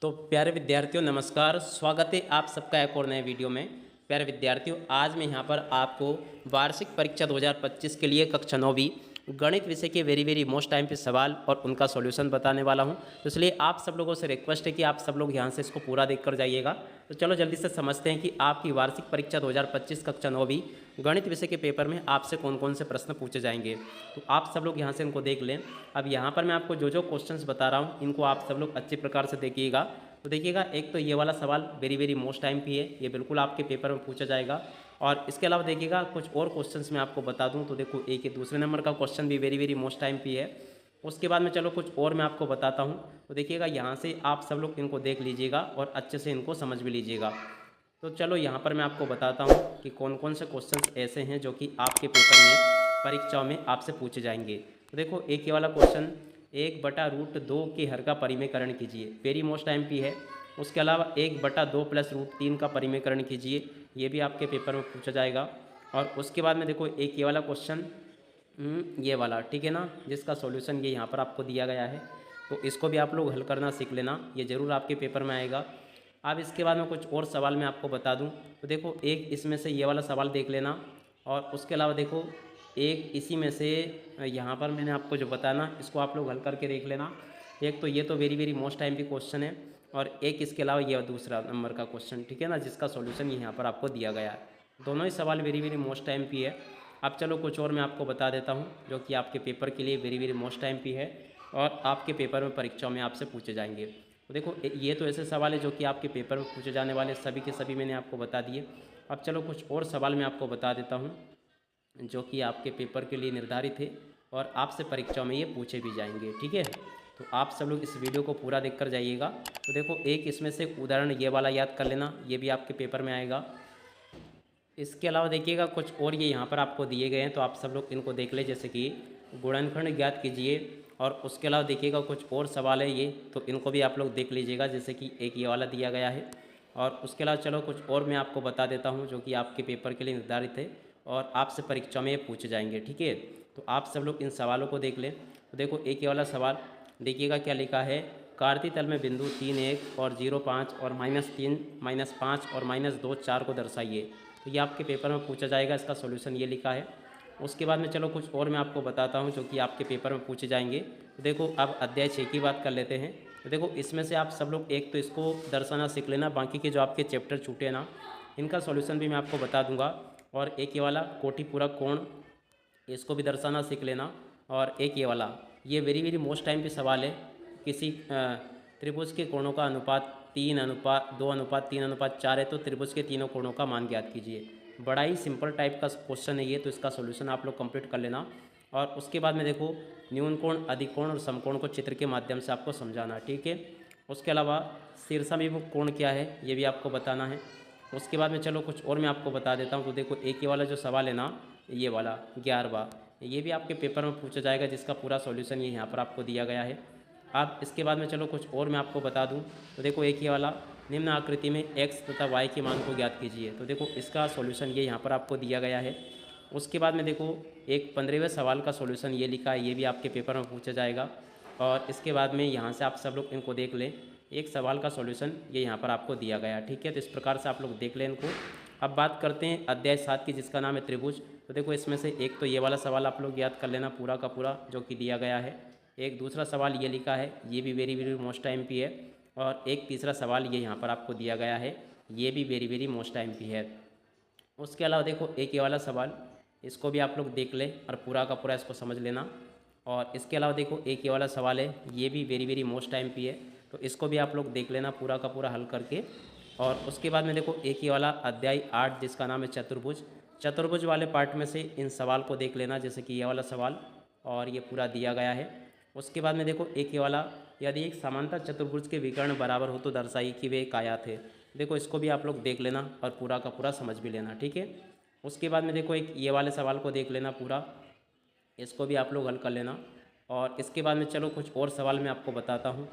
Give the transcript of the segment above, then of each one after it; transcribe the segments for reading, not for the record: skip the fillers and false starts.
तो प्यारे विद्यार्थियों नमस्कार, स्वागत है आप सबका एक और नए वीडियो में। प्यारे विद्यार्थियों, आज मैं यहाँ पर आपको वार्षिक परीक्षा 2025 के लिए कक्षा 9वीं गणित विषय के वेरी मोस्ट टाइम पे सवाल और उनका सॉल्यूशन बताने वाला हूँ। तो इसलिए आप सब लोगों से रिक्वेस्ट है कि आप सब लोग यहाँ से इसको पूरा देख कर जाइएगा। तो चलो जल्दी से समझते हैं कि आपकी वार्षिक परीक्षा 2025 कक्षा 9वीं गणित विषय के पेपर में आपसे कौन कौन से प्रश्न पूछे जाएंगे। तो आप सब लोग यहाँ से इनको देख लें। अब यहाँ पर मैं आपको जो जो क्वेश्चंस बता रहा हूँ इनको आप सब लोग अच्छे प्रकार से देखिएगा। तो देखिएगा, एक तो ये वाला सवाल वेरी मोस्ट टाइम पे है, ये बिल्कुल आपके पेपर में पूछा जाएगा। और इसके अलावा देखिएगा कुछ और क्वेश्चंस मैं आपको बता दूं तो देखो, एक ये दूसरे नंबर का क्वेश्चन भी वेरी मोस्ट टाइम पे है। उसके बाद में चलो कुछ और मैं आपको बताता हूं। तो देखिएगा, यहाँ से आप सब लोग इनको देख लीजिएगा और अच्छे से इनको समझ भी लीजिएगा। तो चलो यहाँ पर मैं आपको बताता हूँ कि कौन कौन से क्वेश्चन ऐसे हैं जो कि आपके पेपर में परीक्षाओं में आपसे पूछे जाएंगे। तो देखो, एक ये वाला क्वेश्चन, 1/√2 के हर का परिमेयकरण कीजिए, वेरी मोस्ट टाइम पे है। उसके अलावा 1/2 + √3 का परिमेयकरण कीजिए, ये भी आपके पेपर में पूछा जाएगा। और उसके बाद में देखो, एक ये वाला क्वेश्चन, ये वाला, ठीक है ना, जिसका सॉल्यूशन ये यहाँ पर आपको दिया गया है। तो इसको भी आप लोग हल करना सीख लेना, ये ज़रूर आपके पेपर में आएगा। अब इसके बाद में कुछ और सवाल मैं आपको बता दूं। तो देखो, एक इसमें से ये वाला सवाल देख लेना। और उसके अलावा देखो, एक इसी में से यहाँ पर मैंने आपको जो बताया ना, इसको आप लोग हल करके देख लेना। एक तो ये तो वेरी मोस्ट टाइम की क्वेश्चन है, और एक इसके अलावा ये दूसरा नंबर का क्वेश्चन, ठीक है ना, जिसका सॉल्यूशन यहाँ पर आपको दिया गया है। दोनों ही सवाल वेरी मोस्ट टाइम की है। अब चलो कुछ और मैं आपको बता देता हूँ जो कि आपके पेपर के लिए वेरी मोस्ट टाइम की है और आपके पेपर में परीक्षाओं में आपसे पूछे जाएंगे। तो देखो, ये तो ऐसे सवाल है जो कि आपके पेपर में पूछे जाने वाले सभी के सभी मैंने आपको बता दिए। अब चलो कुछ और सवाल मैं आपको बता देता हूँ जो कि आपके पेपर के लिए निर्धारित है और आपसे परीक्षाओं में ये पूछे भी जाएंगे, ठीक है। तो आप सब लोग इस वीडियो को पूरा देख कर जाइएगा। तो देखो, एक इसमें से उदाहरण ये वाला याद कर लेना, ये भी आपके पेपर में आएगा। इसके अलावा देखिएगा कुछ और ये यहाँ पर आपको दिए गए हैं, तो आप सब लोग इनको देख लें, जैसे कि गुणनखंड ज्ञात कीजिए। और उसके अलावा देखिएगा कुछ और सवाल है ये, तो इनको भी आप लोग देख लीजिएगा, जैसे कि एक ये वाला दिया गया है। और उसके अलावा चलो कुछ और मैं आपको बता देता हूँ जो कि आपके पेपर के लिए निर्धारित है और आपसे परीक्षा में ये पूछे जाएंगे, ठीक है। तो आप सब लोग इन सवालों को देख लें। तो देखो, एक ये वाला सवाल देखिएगा क्या लिखा है, कार्तीय तल में बिंदु 3, 1 और 0, 5 और -3, -5 और -2, 4 को दर्शाइए। तो ये आपके पेपर में पूछा जाएगा, इसका सॉल्यूशन ये लिखा है। उसके बाद में चलो कुछ और मैं आपको बताता हूँ जो कि आपके पेपर में पूछे जाएंगे। तो देखो, अब अध्याय 6 की बात कर लेते हैं। तो देखो, इसमें से आप सब लोग एक तो इसको दर्शाना सीख लेना, बाकी के जो आपके चैप्टर छूटे ना, इनका सॉल्यूशन भी मैं आपको बता दूंगा। और एक ये वाला कोटिपूरक कोण, इसको भी दर्शाना सीख लेना। और एक ये वाला, ये वेरी मोस्ट टाइम पे सवाल है, किसी त्रिभुज के कोणों का अनुपात 3:2:3:4 है, तो त्रिभुज के तीनों कोणों का मान ज्ञात कीजिए। बड़ा ही सिंपल टाइप का क्वेश्चन है ये, तो इसका सॉल्यूशन आप लोग कंप्लीट कर लेना। और उसके बाद में देखो, न्यून कोण, अधिक कोण और समकोण को चित्र के माध्यम से आपको समझाना, ठीक है। उसके अलावा शीर्षाभिमुख कोण क्या है ये भी आपको बताना है। उसके बाद में चलो कुछ और मैं आपको बता देता हूँ। तो देखो, एक ये वाला जो सवाल है ना, ये वाला 11वां, ये भी आपके पेपर में पूछा जाएगा, जिसका पूरा सॉल्यूशन ये यहाँ पर आपको दिया गया है। अब इसके बाद में चलो कुछ और मैं आपको बता दूं। तो देखो, एक ये वाला, निम्न आकृति में x तथा y के मान को ज्ञात कीजिए। तो देखो, इसका सॉल्यूशन ये यहाँ पर आपको दिया गया है। उसके बाद में देखो, एक 15वें सवाल का सॉल्यूशन ये लिखा है, ये भी आपके पेपर में पूछा जाएगा। और इसके बाद में यहाँ से आप सब लोग इनको देख लें, एक सवाल का सॉल्यूशन ये यहाँ पर आपको दिया गया, ठीक है। तो इस प्रकार से आप लोग देख लें इनको। अब बात करते हैं अध्याय 7 की, जिसका नाम है त्रिभुज। तो देखो, इसमें से एक तो ये वाला सवाल आप लोग याद कर लेना पूरा का पूरा, जो कि दिया गया है। एक दूसरा सवाल ये लिखा है, ये भी वेरी मोस्ट टाइम पे है। और एक तीसरा सवाल ये यहाँ पर आपको दिया गया है, ये भी वेरी मोस्ट टाइम पे है। उसके अलावा देखो, एक ये वाला सवाल, इसको भी आप लोग देख लें और पूरा का पूरा इसको समझ लेना। और इसके अलावा देखो, एक ये वाला सवाल है, ये भी वेरी मोस्ट टाइम पे है, तो इसको भी आप लोग देख लेना पूरा का पूरा हल करके। और उसके बाद में देखो, एक ये वाला अध्याय 8 जिसका नाम है चतुर्भुज, चतुर्भुज वाले पार्ट में से इन सवाल को देख लेना, जैसे कि ये वाला सवाल, और ये पूरा दिया गया है। उसके बाद में देखो, एक ये वाला, यदि एक समांतर चतुर्भुज के विकर्ण बराबर हो तो दर्शाइए कि वे एक आयत है। देखो, इसको भी आप लोग देख लेना और पूरा का पूरा समझ भी लेना, ठीक है। उसके बाद में देखो, एक ये वाले सवाल को देख लेना पूरा, इसको भी आप लोग हल कर लेना। और इसके बाद में चलो कुछ और सवाल मैं आपको बताता हूँ।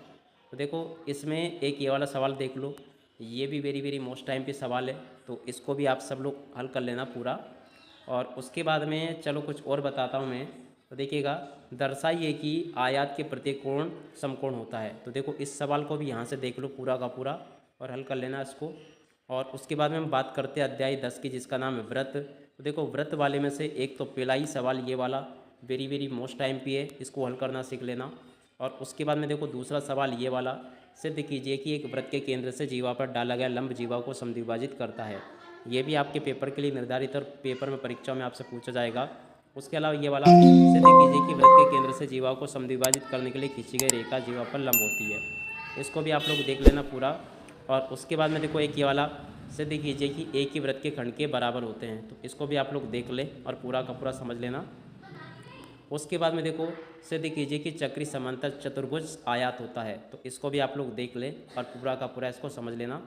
तो देखो, इसमें एक ये वाला सवाल देख लो, ये भी वेरी मोस्ट टाइम पे सवाल है, तो इसको भी आप सब लोग हल कर लेना पूरा। और उसके बाद में चलो कुछ और बताता हूँ मैं। तो देखिएगा, दर्शाइए कि आयत के प्रत्येक कोण समकोण होता है। तो देखो इस सवाल को भी यहाँ से देख लो पूरा का पूरा और हल कर लेना इसको। और उसके बाद में हम बात करते हैं अध्याय 10 की, जिसका नाम है व्रत। तो देखो व्रत वाले में से एक तो पहला ही सवाल ये वाला वेरी वेरी मोस्ट टाइम पे है, इसको हल करना सीख लेना। और उसके बाद में देखो दूसरा सवाल ये वाला, सिद्ध कीजिए कि एक वृत्त के केंद्र से जीवा पर डाला गया लंब जीवा को समद्विभाजित करता है। ये भी आपके पेपर के लिए निर्धारित और पेपर में परीक्षा में आपसे पूछा जाएगा। उसके अलावा ये वाला, सिद्ध कीजिए कि वृत्त के केंद्र से जीवा को समद्विभाजित करने के लिए खींची गई रेखा जीवा पर लंब होती है। इसको भी आप लोग देख लेना पूरा। और उसके बाद में देखो एक ये वाला, सिद्ध कीजिए कि एक ही वृत्त के खंड के बराबर होते हैं। तो इसको भी आप लोग देख लें और पूरा का पूरा समझ लेना। उसके बाद में देखो, सिद्ध कीजिए कि चक्री समांतर चतुर्भुज आयत होता है। तो इसको भी आप लोग देख लें और पूरा का पूरा इसको समझ लेना।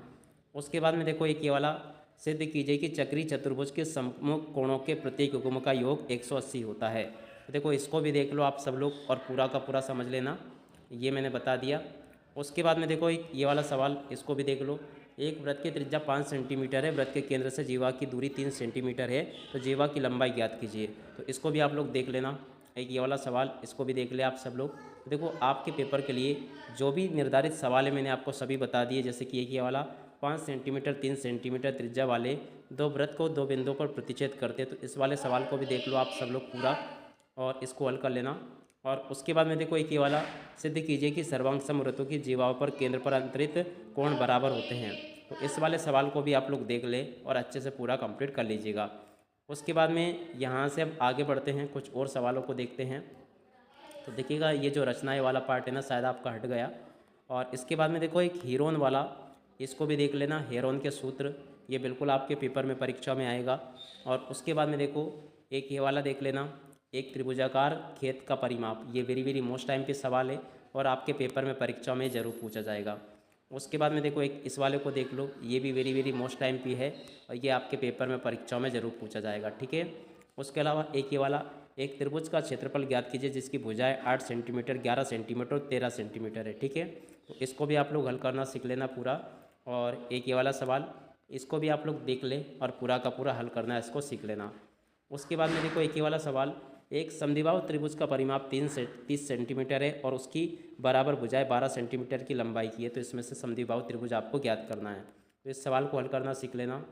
उसके बाद में देखो एक ये वाला, सिद्ध कीजिए कि चक्री चतुर्भुज के सम्मुख कोणों के प्रत्येक युग्म का योग 180 होता है। तो देखो इसको भी देख लो आप सब लोग और पूरा का पूरा समझ लेना, ये मैंने बता दिया। उसके बाद में देखो एक ये वाला सवाल, इसको भी देख लो। एक वृत्त की त्रिज्या 5 सेंटीमीटर है, वृत्त के केंद्र से जीवा की दूरी 3 सेंटीमीटर है, तो जीवा की लंबाई ज्ञात कीजिए। तो इसको भी आप लोग देख लेना। एक ये वाला सवाल, इसको भी देख ले आप सब लोग। तो देखो आपके पेपर के लिए जो भी निर्धारित सवाल है मैंने आपको सभी बता दिए। जैसे कि एक ये वाला 5 सेंटीमीटर 3 सेंटीमीटर त्रिज्या वाले दो वृत्त को दो बिंदुओं पर प्रतिच्छेद करते हैं। तो इस वाले सवाल को भी देख लो आप सब लोग पूरा और इसको हल कर लेना। और उसके बाद में देखो एक ये वाला, सिद्ध कीजिए कि सर्वांग समवृत्तों की जीवाओं पर केंद्र पर अंतरित कोण बराबर होते हैं। तो इस वाले सवाल को भी आप लोग देख ले और अच्छे से पूरा कंप्लीट कर लीजिएगा। उसके बाद में यहाँ से अब आगे बढ़ते हैं, कुछ और सवालों को देखते हैं। तो देखिएगा ये जो रचनाएं वाला पार्ट है ना, शायद आपका हट गया। और इसके बाद में देखो एक हीरोन वाला, इसको भी देख लेना। हेरोन के सूत्र ये बिल्कुल आपके पेपर में परीक्षा में आएगा। और उसके बाद में देखो एक ये वाला देख लेना, एक त्रिभुजाकार खेत का परिमाप। ये वेरी वेरी मोस्ट टाइम पे सवाल है और आपके पेपर में परीक्षा में ज़रूर पूछा जाएगा। उसके बाद में देखो एक इस वाले को देख लो, ये भी वेरी वेरी मोस्ट टाइम पे है और ये आपके पेपर में परीक्षा में ज़रूर पूछा जाएगा, ठीक है। उसके अलावा एक ये वाला, एक त्रिभुज का क्षेत्रफल ज्ञात कीजिए जिसकी भुजाएं 8 सेंटीमीटर 11 सेंटीमीटर और 13 सेंटीमीटर है, ठीक है। तो इसको भी आप लोग हल करना सीख लेना पूरा। और एक ये वाला सवाल, इसको भी आप लोग देख लें और पूरा का पूरा हल करना, इसको सीख लेना। उसके बाद में देखो एक ये वाला सवाल, एक समद्विबाहु त्रिभुज का परिमाप 30 सेंटीमीटर है और उसकी बराबर भुजाएं 12 सेंटीमीटर की लंबाई की है। तो इसमें से समद्विबाहु त्रिभुज आपको ज्ञात करना है। तो इस सवाल को हल करना सीख लेना।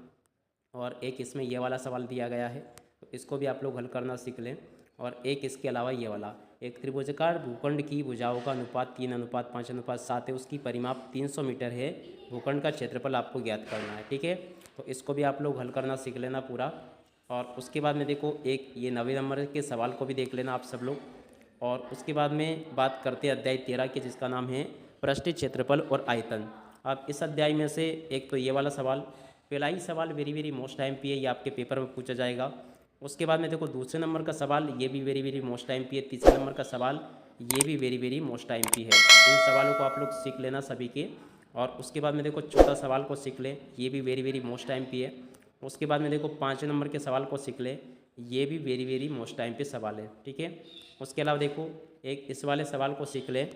और एक इसमें ये वाला सवाल दिया गया है, तो इसको भी आप लोग हल करना सीख लें। और एक इसके अलावा ये वाला, एक त्रिभुजाकार भूखंड की भुजाओं का अनुपात 3:5:7 है, उसकी परिमाप 300 मीटर है, भूखंड का क्षेत्रफल आपको ज्ञात करना है, ठीक है। तो इसको भी आप लोग हल करना सीख लेना पूरा। और उसके बाद में देखो एक ये 9वें नंबर के सवाल को भी देख लेना आप सब लोग। और उसके बाद में बात करते हैं अध्याय 13 के, जिसका नाम है पृष्ठीय क्षेत्रफल और आयतन। अब इस अध्याय में से एक तो ये वाला सवाल, पहला ही सवाल वेरी वेरी मोस्ट टाइम पे है, ये आपके पेपर में पूछा जाएगा। उसके बाद में देखो दूसरे नंबर का सवाल, ये भी वेरी वेरी मोस्ट टाइम पे है। तीसरे नंबर का सवाल, ये भी वेरी वेरी मोस्ट टाइम पे है। इन सवालों को आप लोग सीख लेना सभी के। और उसके बाद में देखो चौथा सवाल को सीख लें, ये भी वेरी वेरी मोस्ट टाइम पे है। उसके बाद में देखो 5वें नंबर के सवाल को सीख ले, ये भी वेरी वेरी मोस्ट टाइम पे सवाल है, ठीक है। उसके अलावा देखो एक इस वाले सवाल को सीख ले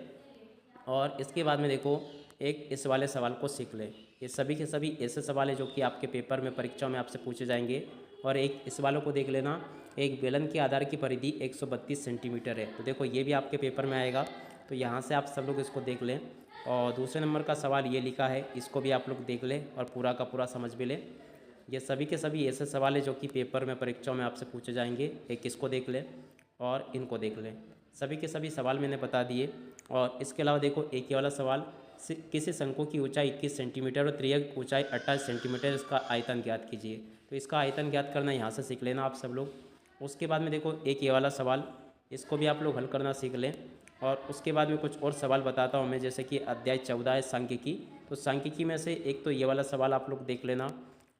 और इसके बाद में देखो एक इस वाले सवाल को सीख ले। ये सभी के सभी ऐसे सवाल हैं जो कि आपके पेपर में परीक्षा में आपसे पूछे जाएंगे। और एक इस वालों को देख लेना, एक बेलन के आधार की परिधि 132 सेंटीमीटर है। तो देखो ये भी आपके पेपर में आएगा, तो यहाँ से आप सब लोग इसको देख लें। और दूसरे नंबर का सवाल ये लिखा है, इसको भी आप लोग देख लें और पूरा का पूरा समझ भी लें। ये सभी के सभी ऐसे सवाल हैं जो कि पेपर में परीक्षाओं में आपसे पूछे जाएंगे। एक इसको देख लें और इनको देख लें, सभी के सभी सवाल मैंने बता दिए। और इसके अलावा देखो एक ये वाला सवाल, किसी शंकु की ऊंचाई 21 सेंटीमीटर और त्रियक ऊंचाई 28 सेंटीमीटर, इसका आयतन ज्ञात कीजिए। तो इसका आयतन ज्ञात करना यहाँ से सीख लेना आप सब लोग। उसके बाद में देखो एक ये वाला सवाल, इसको भी आप लोग हल करना सीख लें। और उसके बाद में कुछ और सवाल बताता हूँ मैं, जैसे कि अध्याय 14 है सांख्यिकी। तो सांख्यिकी में से एक तो ये वाला सवाल आप लोग देख लेना।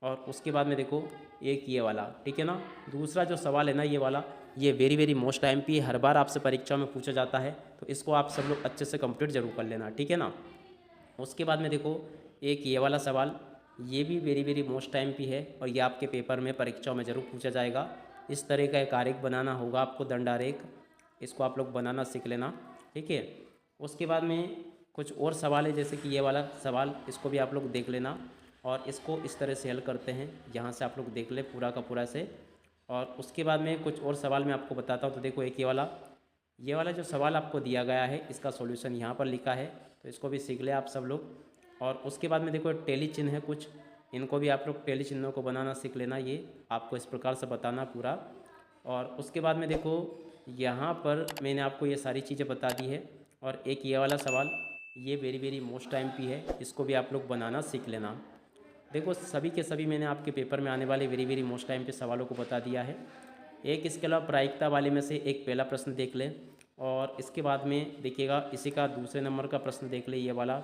और उसके बाद में देखो एक ये वाला, ठीक है ना। दूसरा जो सवाल है ना ये वाला, ये वेरी वेरी मोस्ट टाइम पे हर बार आपसे परीक्षा में पूछा जाता है, तो इसको आप सब लोग अच्छे से कंप्लीट जरूर कर लेना, ठीक है ना। उसके बाद में देखो एक ये वाला सवाल, ये भी वेरी वेरी मोस्ट टाइम पे है और ये आपके पेपर में परीक्षाओं में ज़रूर पूछा जाएगा। इस तरह का एक आरेख बनाना होगा आपको, दंडारेख, इसको आप लोग बनाना सीख लेना, ठीक है। उसके बाद में कुछ और सवाल है, जैसे कि ये वाला सवाल, इसको भी आप लोग देख लेना और इसको इस तरह से हल करते हैं, यहाँ से आप लोग देख ले पूरा का पूरा से। और उसके बाद में कुछ और सवाल मैं आपको बताता हूँ। तो देखो एक ये वाला, ये वाला जो सवाल आपको दिया गया है इसका सॉल्यूशन यहाँ पर लिखा है, तो इसको भी सीख ले आप सब लोग। और उसके बाद में देखो टेली चिन्ह है कुछ, इनको भी आप लोग टेली चिन्हों को बनाना सीख लेना, ये आपको इस प्रकार से बताना पूरा। और उसके बाद में देखो यहाँ पर मैंने आपको ये सारी चीज़ें बता दी है। और एक ये वाला सवाल, ये very very most time P है, इसको भी आप लोग बनाना सीख लेना। देखो सभी के सभी मैंने आपके पेपर में आने वाले वेरी वेरी मोस्ट टाइम पे सवालों को बता दिया है। एक इसके अलावा प्रायिकता वाले में से एक पहला प्रश्न देख लें, और इसके बाद में देखिएगा इसी का दूसरे नंबर का प्रश्न देख ले, ये वाला।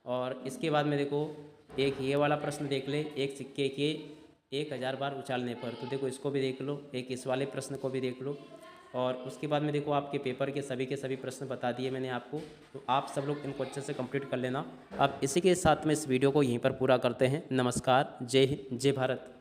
और इसके बाद में देखो एक ये वाला प्रश्न देख ले, एक सिक्के के 1000 बार उछालने पर, तो देखो इसको भी देख लो। एक इस वाले प्रश्न को भी देख लो। और उसके बाद में देखो आपके पेपर के सभी प्रश्न बता दिए मैंने आपको, तो आप सब लोग इनको अच्छे से कंप्लीट कर लेना। अब इसी के साथ में इस वीडियो को यहीं पर पूरा करते हैं। नमस्कार, जय हिंद, जय भारत।